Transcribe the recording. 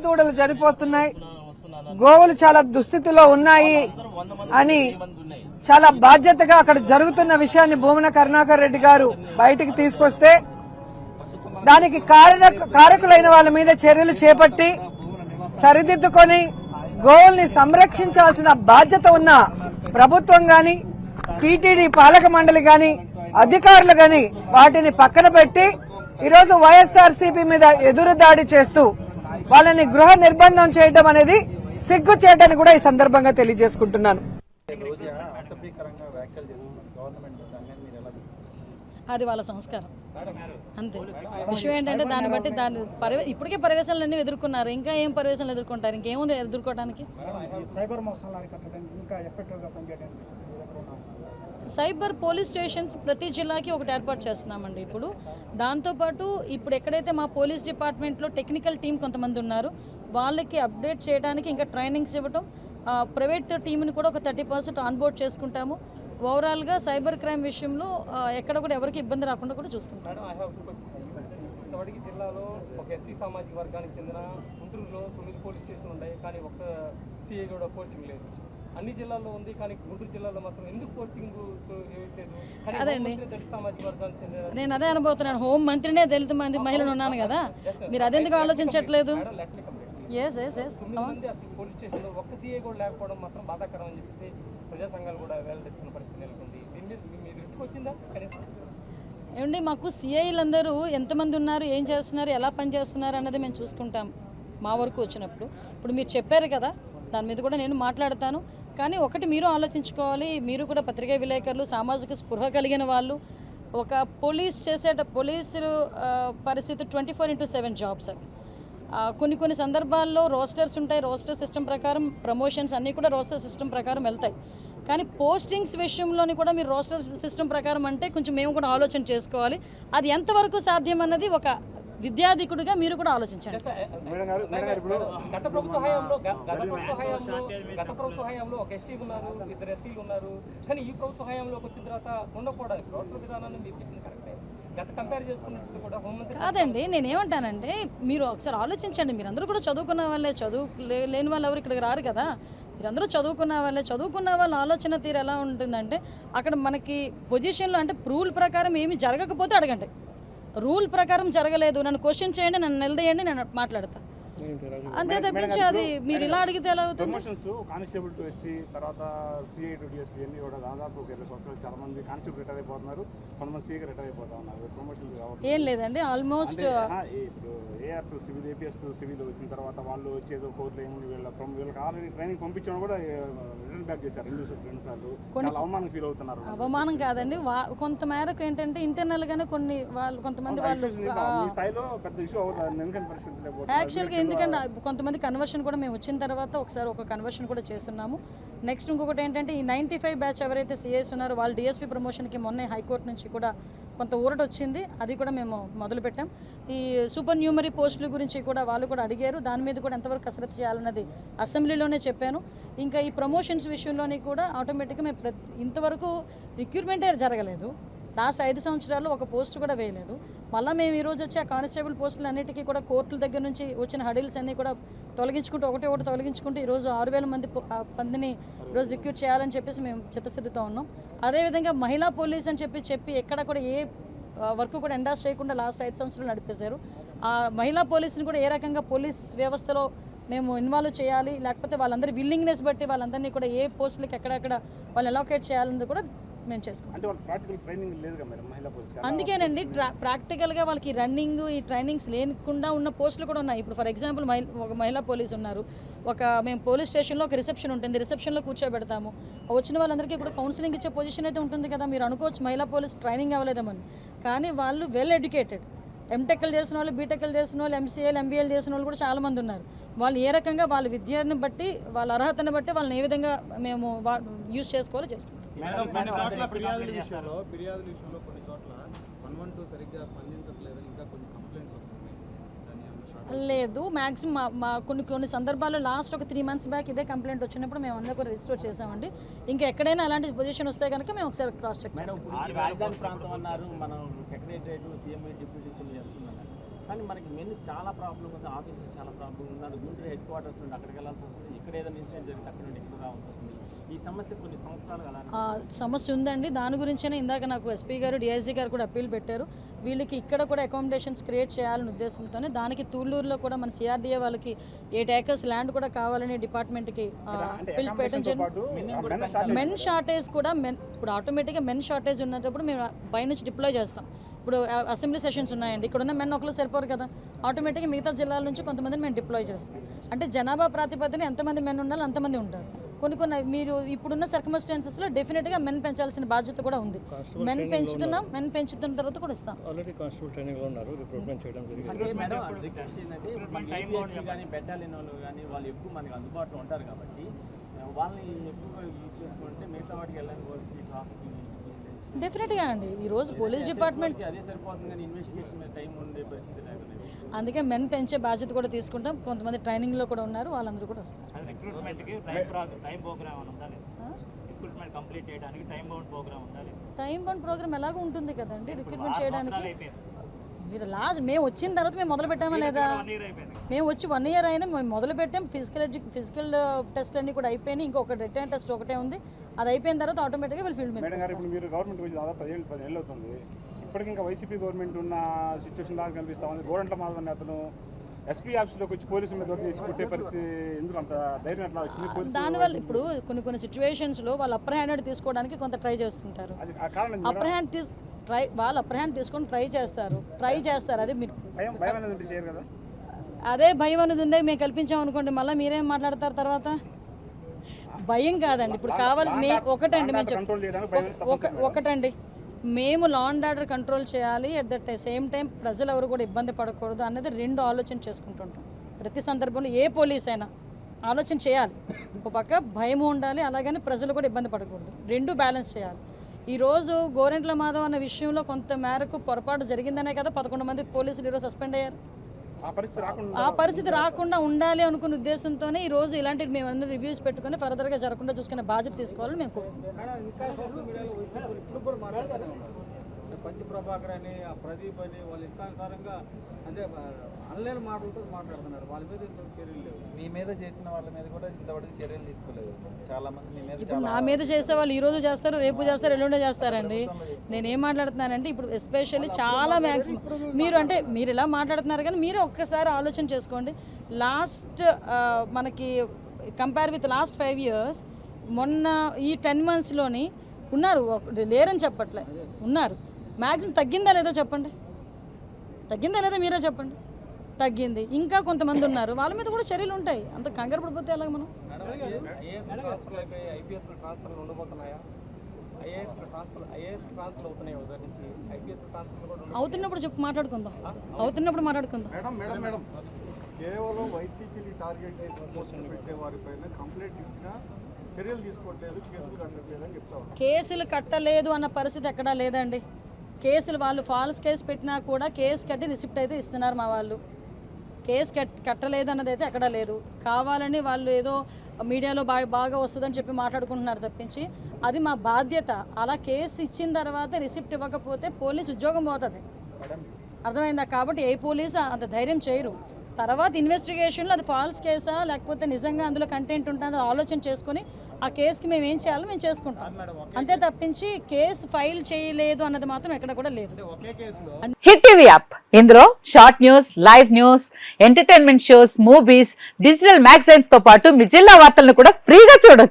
దూడలు చనిపోతున్నాయి, గోవులు చాలా దుస్థితిలో ఉన్నాయి అని చాలా బాధ్యతగా అక్కడ జరుగుతున్న విషయాన్ని భూమన కరుణాకర్ రెడ్డి గారు బయటికి తీసుకొస్తే దానికి కారకులైన వాళ్ళ మీద చర్యలు చేపట్టి సరిదిద్దుకొని గోవుల్ని సంరక్షించాల్సిన బాధ్యత ఉన్న ప్రభుత్వం గాని, టీటీడీ పాలక మండలి గాని, అధికారులు గాని వాటిని పక్కన పెట్టి ఈరోజు వైఎస్ఆర్సీపీ మీద ఎదురుదాడి చేస్తూ వాళ్ళని గృహ నిర్బంధం చేయడం అనేది సిగ్గు చేయడాన్ని కూడా ఈ సందర్భంగా తెలియజేసుకుంటున్నాను. అది వాళ్ళ సంస్కారం అంతే. విషయం ఏంటంటే దాన్ని బట్టి ఇప్పటికే పరివేశాలన్నీ ఎదుర్కొన్నారు, ఇంకా ఏం పరివేశాలు ఎదుర్కొంటారు, ఇంకేముంది ఎదుర్కోవడానికి. సైబర్ పోలీస్ స్టేషన్స్ ప్రతి జిల్లాకి ఒకటి ఏర్పాటు చేస్తున్నామండి. ఇప్పుడు దాంతోపాటు ఇప్పుడు ఎక్కడైతే మా పోలీస్ డిపార్ట్మెంట్లో టెక్నికల్ టీం కొంతమంది ఉన్నారు వాళ్ళకి అప్డేట్ చేయడానికి ఇంకా ట్రైనింగ్స్ ఇవ్వటం, ప్రైవేట్ టీంని కూడా ఒక 30% ఆన్బోర్డ్ చేసుకుంటాము. ఓవరాల్గా సైబర్ క్రైమ్ విషయంలో ఎక్కడ కూడా ఎవరికి ఇబ్బంది రాకుండా కూడా చూసుకుంటాం. జిల్లాలో ఒక ఎస్సీ సామాజిక వర్గానికి చెందిన గుంటూరులో 9 పోలీస్ స్టేషన్లు ఉన్నాయి, కానీ ఒక్క సిఐ కూడా పోస్టింగ్ లేదు. అన్ని జిల్లాల్లో ఉంది, కానీ గుంటూరు జిల్లాలో మాత్రం ఎందుకు పోస్టింగ్ లేదు? అదండి నేను అదే అనుభూతున్నాను. హోం మంత్రినే దళిత మహిళలు ఉన్నాను కదా, మీరు అదెందుకు ఆలోచించట్లేదు? పోలీస్ స్టేషన్లో ఒక్క సిఐ కూడా లేకపోవడం మాత్రం బాధాకరం అని చెప్పి ప్రజా సంఘాలు కూడా వెల్లడిస్తున్న పరిస్థితి నెలకొంది. దీని మీద మీ దృష్టికి వచ్చిందా? కనీసం ఏమండి, మాకు సిఐలు అందరూ ఎంతమంది ఉన్నారు, ఏం చేస్తున్నారు, ఎలా పనిచేస్తున్నారు అన్నది మేము చూసుకుంటాం మా వరకు వచ్చినప్పుడు. ఇప్పుడు మీరు చెప్పారు కదా, దాని మీద కూడా నేను మాట్లాడతాను. కానీ ఒకటి మీరు ఆలోచించుకోవాలి, మీరు కూడా పత్రికా విలేకరులు, సామాజిక స్పృహ కలిగిన వాళ్ళు. ఒక పోలీసు పరిస్థితి 24/7 జాబ్స్ అవి. కొన్ని సందర్భాల్లో రోస్టర్స్ ఉంటాయి, రోస్టర్ సిస్టమ్ ప్రకారం ప్రమోషన్స్ అన్నీ కూడా రోస్టర్ సిస్టమ్ ప్రకారం వెళ్తాయి. కానీ పోస్టింగ్స్ విషయంలోని కూడా మీరు రోస్టర్ సిస్టమ్ ప్రకారం అంటే కొంచెం మేము కూడా ఆలోచన చేసుకోవాలి. అది ఎంతవరకు సాధ్యం అన్నది ఒక విద్యాధికుడిగా మీరు కూడా ఆలోచించండి. గత ప్రభుత్వ హయాంలో ఒక ఎస్టీ ఉన్నారు, 2 ఎస్సీలు ఉన్నారు, కానీ ఈ ప్రభుత్వ హయాంలోకి వచ్చిన తర్వాత ఉండకపోవడానికి రోస్టర్ విధానాన్ని మీరు చెప్పింది కరెక్టే. గత కంపేర్ చేసుకున్నట్టు కూడా హోంమంత్రి కాదండి, నేనేమంటానంటే మీరు ఒకసారి ఆలోచించండి. మీరందరూ కూడా చదువుకున్న వాళ్ళే, లేని వాళ్ళు ఎవరు ఇక్కడికి రారు కదా. మీరందరూ చదువుకున్న వాళ్ళ ఆలోచన తీరు ఎలా ఉంటుందంటే అక్కడ మనకి పొజిషన్లో అంటే రూల్ ప్రకారం ఏమి జరగకపోతే అడగండి. రూల్ ప్రకారం జరగలేదు, నన్ను క్వశ్చన్ చేయండి, నన్ను నిలదీయండి, నేను మాట్లాడతా. అంతే తప్పించి అది మీరు ఇలా అడిగితే ఎలా అవుతుంది? కానిస్టేబుల్ టు ఎస్సీ, తర్వాత సిఐ టు డిఎస్పీ అన్ని కూడా దాదాపు 20 సంవత్సరాలు చాలా మంది కానిస్టేబుల్ రిటైర్ అయిపోతున్నారు, కొంతమంది సిఐ రిటైర్ అయిపోతా ఉన్నారు. ప్రమోషన్ ఏం లేదండి, ఆల్మోస్ట్ ఇప్పుడు AR to civil, APS to civil వచ్చిన తర్వాత వాళ్ళు వచ్చేదో కోర్టులో ఏముంది వీళ్ళకి ఆల్రెడీ ట్రైనింగ్ పంపించడం కూడా రిటర్న్ బ్యాక్ చేశారు 2 సార్లు. అవమానం ఫీల్ అవుతున్నారు. అవమానం కాదండి, కొంత మేరకు ఏంటంటే ఇంటర్నల్ గానే కొంతమంది వాళ్ళు పెద్ద ఇష్యూ అవుతుంది. యాక్చువల్గా ఎందుకంటే కొంతమంది కన్వర్షన్ కూడా మేము వచ్చిన తర్వాత ఒకసారి ఒక కన్వర్షన్ కూడా చేస్తున్నాము. నెక్స్ట్ ఇంకొకటి ఏంటంటే ఈ 95 బ్యాచ్ ఎవరైతే సిఐస్ ఉన్నారో వాళ్ళు డిఎస్పీ ప్రమోషన్కి మొన్న హైకోర్టు నుంచి కూడా కొంత ఊరట వచ్చింది, అది కూడా మేము మొదలుపెట్టాం. ఈ సూపర్ న్యూమరీ పోస్టుల గురించి కూడా వాళ్ళు కూడా అడిగారు, దాని మీద కూడా ఎంతవరకు కసరత్తు చేయాలన్నది అసెంబ్లీలోనే చెప్పాను. ఇంకా ఈ ప్రమోషన్స్ విషయంలోని కూడా ఆటోమేటిక్గా మేము ఇంతవరకు రిక్రూట్మెంటే జరగలేదు. లాస్ట్ 5 సంవత్సరాల్లో ఒక పోస్ట్ కూడా వేయలేదు. మళ్ళీ మేము ఈరోజు వచ్చి ఆ కానిస్టేబుల్ పోస్టులు అన్నిటికీ కూడా కోర్టుల దగ్గర నుంచి వచ్చిన హడిల్స్ అన్నీ కూడా తొలగించుకుంటూ ఒకటి తొలగించుకుంటూ ఈరోజు 6,000 మందిని ఈరోజు రిక్రూట్ చేయాలని చెప్పేసి మేము చిత్తశుద్ధితో ఉన్నాం. అదేవిధంగా మహిళా పోలీస్ అని చెప్పి ఎక్కడ కూడా ఏ వర్క్ కూడా ఎండాస్ చేయకుండా లాస్ట్ 5 సంవత్సరాలు నడిపేశారు. ఆ మహిళా పోలీసుని కూడా ఏ రకంగా పోలీస్ వ్యవస్థలో మేము ఇన్వాల్వ్ చేయాలి, లేకపోతే వాళ్ళందరి విల్లింగ్నెస్ బట్టి వాళ్ళందరినీ కూడా ఏ పోస్టులకి ఎక్కడెక్కడ వాళ్ళు అలొకేట్ చేయాలన్నది కూడా మేము చేసుకుంటాం. అందుకేనండి ప్రాక్టికల్గా వాళ్ళకి రన్నింగ్ ఈ ట్రైనింగ్స్ లేకుండా ఉన్న పోస్టులు కూడా ఉన్నాయి. ఇప్పుడు ఫర్ ఎగ్జాంపుల్ ఒక మహిళా పోలీసు ఉన్నారు, మేము పోలీస్ స్టేషన్లో ఒక రిసెప్షన్ ఉంటుంది, రిసెప్షన్లో కూర్చోబెడతాము. వచ్చిన వాళ్ళందరికీ కూడా కౌన్సిలింగ్ ఇచ్చే పొజిషన్ అయితే ఉంటుంది కదా. మీరు అనుకోవచ్చు మహిళా పోలీస్ ట్రైనింగ్ అవ్వలేదమని, కానీ వాళ్ళు వెల్ ఎడ్యుకేటెడ్, ఎంటెక్లు చేసిన వాళ్ళు, బీటెక్లు చేసిన వాళ్ళు, ఎంసీఏలు, ఎంబీఏలు చేసిన వాళ్ళు కూడా చాలామంది ఉన్నారు. వాళ్ళు ఏ రకంగా వాళ్ళ విద్యను బట్టి, వాళ్ళ అర్హతను బట్టి వాళ్ళని ఏ విధంగా మేము యూజ్ చేసుకోవాలో చేసుకుంటాం. ఫిర్యాదుల విషయంలో కొన్ని చోట్ల 112 సరిగ్గా స్పందించట్లేదు, ఇంకా కొన్ని కంప్లైంట్స్ వస్తున్నాయి. లేదు, మ్యాక్సిమం మా కొన్ని సందర్భాల్లో లాస్ట్ ఒక 3 months బ్యాక్ ఇదే కంప్లైంట్ వచ్చినప్పుడు మేము అందరూ కూడా రిజిస్టర్ చేసామండి. ఇంకా ఎక్కడైనా అలాంటి పొజిషన్ వస్తే కనుక మేము ఒకసారి క్రాస్ చెక్ చేస్తాం. రాజధాని ప్రాంతం అన్నారు, మనం సెక్రటరియట్, సీఎం, డిప్యూటీ సీఎం చేస్తున్నాం. కానీ మనకి మెయిన్ చాలా ప్రాబ్లం ఉంది, ఆఫీస్లో చాలా ప్రాబ్లం ఉంది. అది గుంటూరు హెడ్ క్వార్టర్స్ నుండి అక్కడికి వెళ్ళాల్సి వస్తుంది, ఇక్కడ ఏదైనా ఇన్సిడెంట్ జరిగితే అక్కడ నుండి ఇక్కడ రావాల్సి వస్తుంది. ఈ సమస్య కొన్ని సంవత్సరాలు అలా సమస్య ఉందండి. దాని గురించేనే ఇందాక నాకు ఎస్పీ గారు డిఐజీ గారు కూడా అప్పీల్ పెట్టారు. వీళ్ళకి ఇక్కడ కూడా అకామిడేషన్స్ క్రియేట్ చేయాలనే ఉద్దేశంతోనే దానికి తూళ్ళూరులో కూడా మన సిఆర్డీఏ వాళ్ళకి 8 acres ల్యాండ్ కూడా కావాలని డిపార్ట్మెంట్కి అప్పీల్ పెట్టడం జరిగింది. మెన్ షార్టేజ్ కూడా ఇప్పుడు ఆటోమేటిక్గా మెన్ షార్టేజ్ ఉన్నప్పుడు మేము పైనుంచి డిప్లాయ్ చేస్తాం. ఇప్పుడు అసెంబ్లీ సెషన్స్ ఉన్నాయండి, ఇక్కడ ఉన్న మెన్ ఒకరు సరిపోరు కదా, ఆటోమేటిక్గా మిగతా జిల్లాల నుంచి కొంతమందిని మేము డిప్లాయ్ చేస్తాం. అంటే జనాభా ప్రాతిపదికన ఎంతమంది మెన్ ఉండాలో అంతమంది ఉంటారు. కొన్ని మీరు ఇప్పుడున్న సర్కమ్స్టాన్సెస్లో డెఫినెట్గా మెన్ పెంచాల్సిన బాధ్యత కూడా ఉంది. మెన్ పెంచుతున్న తర్వాత కూడా ఇస్తాం. ఆల్రెడీ కానిస్టేబుల్ ట్రైనింగ్ లో ఉన్నారు, రిక్రూట్మెంట్ చేయడం జరిగింది. మేడం రిక్వెస్ట్ ఏంటంటే కానీ బెటాలియన్ వాళ్ళు కానీ వాళ్ళు ఎక్కువ మనకి అందుబాటులో ఉంటారు కాబట్టి వాళ్ళని ఎక్కువగా యూజ్ చేసుకుంటే మిగతా వాటికి వెళ్ళాలి ట్రాఫిక్ డెఫినెట్గా అండి. ఈరోజు పోలీస్ డిపార్ట్మెంట్ అదే సరిపోతుంది కానీ ఇన్వెస్టిగేషన్ మీద టైం ఉండే పరిస్థితి లేకుండా, అందుకే మెన్ పెంచే బాధ్యత కూడా తీసుకుంటాం. కొంతమంది ట్రైనింగ్లో కూడా ఉన్నారు, వాళ్ళందరూ కూడా వస్తారు. రిక్రూట్మెంట్కి టైం ప్రోగ్రామ్ అని ఉండాలి, రిక్రూట్మెంట్ కంప్లీట్ చేయడానికి టైం బౌండ్ ప్రోగ్రామ్ ఉండాలి. టైం బౌండ్ ప్రోగ్రామ్ ఎలాగో ఉంటుంది కదండి రిక్రూట్మెంట్ చేయడానికి. మీరు లాస్ట్ మేము వచ్చిన తర్వాత మేము మొదలు పెట్టామా లేదా? మేము వచ్చి 1 year అయినా మేము మొదలు పెట్టాం. ఫిజికల్ టెస్ట్ అన్ని కూడా అయిపోయినాయి, ఇంకొక రిటర్న్ టెస్ట్ ఒకటే ఉంది. అది అయిపోయిన తర్వాత ఆటోమేటిక్గా వీళ్ళు ఫీల్డ్ మీద. ఇప్పుడు మీరు గవర్నమెంట్ వచ్చి దాదాపు 10 ఏళ్ళు అవుతుంది, ఇప్పటికి ఇంకా వైసీపీ గవర్నమెంట్ ఉన్న సిచ్యువేషన్ లాగా కనిపిస్తా ఉంది. గోరంట్ల మాధవన్ అతను ఎస్పీ ఆఫీస్లోకి వచ్చి పోలీసుల మీద దొరికి కొట్టే పరిస్థితి ఎందుకు అంత ధైర్యం ఎట్లా వచ్చింది? దానివల్ల ఇప్పుడు కొన్ని సిచ్యువేషన్స్లో వాళ్ళు అప్పర్ హ్యాండ్ తీసుకోవడానికి కొంత ట్రై చేస్తుంటారు. అప్పర్ హ్యాండ్ తీసుకొని ట్రై చేస్తారు. అది మీరు అదే భయం అనేది ఉండే మేము కల్పించాం అనుకోండి, మళ్ళీ మీరేం మాట్లాడతారు తర్వాత? భయం కాదండి. ఇప్పుడు కావాలి ఒకటండి మేము ఒకటండి మేము లా అండ్ ఆర్డర్ కంట్రోల్ చేయాలి, అట్ ద సేమ్ టైం ప్రజలు ఎవరు కూడా ఇబ్బంది పడకూడదు అన్నది 2 ఆలోచన చేసుకుంటుంటాం. ప్రతి సందర్భంలో ఏ పోలీస్ అయినా ఆలోచన చేయాలి. ఒక పక్క భయం ఉండాలి, అలాగని ప్రజలు కూడా ఇబ్బంది పడకూడదు. 2 బ్యాలెన్స్ చేయాలి. ఈరోజు గోరెంట్ల మాధవ్ అన్న విషయంలో కొంత మేరకు పొరపాటు జరిగిందనే కదా 11 మంది పోలీసులు ఈరోజు సస్పెండ్ అయ్యారు. ఆ పరిస్థితి రాకుండా ఉండాలి అనుకున్న ఉద్దేశంతోనే ఈరోజు ఇలాంటివి మేము అన్ని రివ్యూస్ పెట్టుకుని ఫర్దర్గా జరగకుండా చూసుకునే బాధ్యత తీసుకోవాలని మేము పంచ ప్రభాకర్ అని ఆ ప్రదీప్ అని వాళ్ళు ఇష్టానుసారంగా అంటే ఆన్లైన్ మాటలతో మాట్లాడుతున్నారు. వాళ్ళ మీద ఇంతవరకు చర్యలు లేవు. మీ మీద చేసిన వాళ్ళ మీద కూడా ఇంతవరకు చర్యలు తీసుకోలేదు. చాలా మంది మీ మీద ఇప్పుడు నా మీద చేసే వాళ్ళు ఈ రోజు చేస్తారు, రేపు చేస్తారు, ఎల్లుండే చేస్తారండి. నేనేం మాట్లాడుతున్నానంటే ఇప్పుడు ఎస్పెషల్లీ చాలా మ్యాక్సిమం మీరు ఇలా మాట్లాడుతున్నారు కానీ మీరు ఒక్కసారి ఆలోచన చేసుకోండి. లాస్ట్ మనకి కంపేర్ విత్ లాస్ట్ 5 years మొన్న ఈ 10 monthsలోని ఉన్నారు, లేరని చెప్పట్లే, ఉన్నారు. మ్యాక్సిమం తగ్గిందా లేదా చెప్పండి, తగ్గిందా లేదా మీరే చెప్పండి. తగ్గింది. ఇంకా కొంతమంది ఉన్నారు, వాళ్ళ మీద కూడా చర్యలు ఉంటాయి. అంత కంగారు పడిపోతే ఎలాగ మనం? అవుతున్నప్పుడు చెప్పు మాట్లాడుకుందాం, అవుతున్నప్పుడు మాట్లాడుకుందాం. మేడం కేవలం వైసీపీని టార్గెట్ చేసి పోస్టులు పెట్టే వారిపైన కంప్లైంట్ ఇచ్చినా చర్యలు తీసుకోవట్లేదు, కేసులు కట్టట్లేదు అని చెప్తా ఉన్నారు. కేసులు కట్టలేదు అన్న పరిస్థితి ఎక్కడా లేదండి. కేసులు వాళ్ళు ఫాల్స్ కేసు పెట్టినా కూడా కేసు కట్టి రిసిప్ట్ అయితే ఇస్తున్నారు మా వాళ్ళు. కేసు కట్టలేదు అన్నది అయితే ఎక్కడా లేదు. కావాలని వాళ్ళు ఏదో మీడియాలో బాగా వస్తుందని చెప్పి మాట్లాడుకుంటున్నారు తప్పించి అది మా బాధ్యత. అలా కేసు ఇచ్చిన తర్వాత రిసిప్ట్ ఇవ్వకపోతే పోలీస్ ఉద్యోగం పోతుంది, అర్థమైందా? కాబట్టి ఏ పోలీసు అంత ధైర్యం చేయరు. తర్వాత ఇన్వెస్టిగేషన్లో అది ఫాల్స్ కేసా లేకపోతే నిజంగా అందులో కంటెంట్ ఉంటుందో ఆలోచన చేసుకుని ఆ కేసుకి మేము ఏం చేయాలో మేము చేసుకుంటాం, అంతే తప్పించి కేసు ఫైల్ చేయలేదు అన్నది మాత్రం ఎక్కడ కూడా లేదు. హిట్ టీవీ యాప్, ఇందులో short news, live news, entertainment shows, movies, digital magazines తో పాటు మీ జిల్లా వార్తలను కూడా ఫ్రీగా చూడొచ్చు.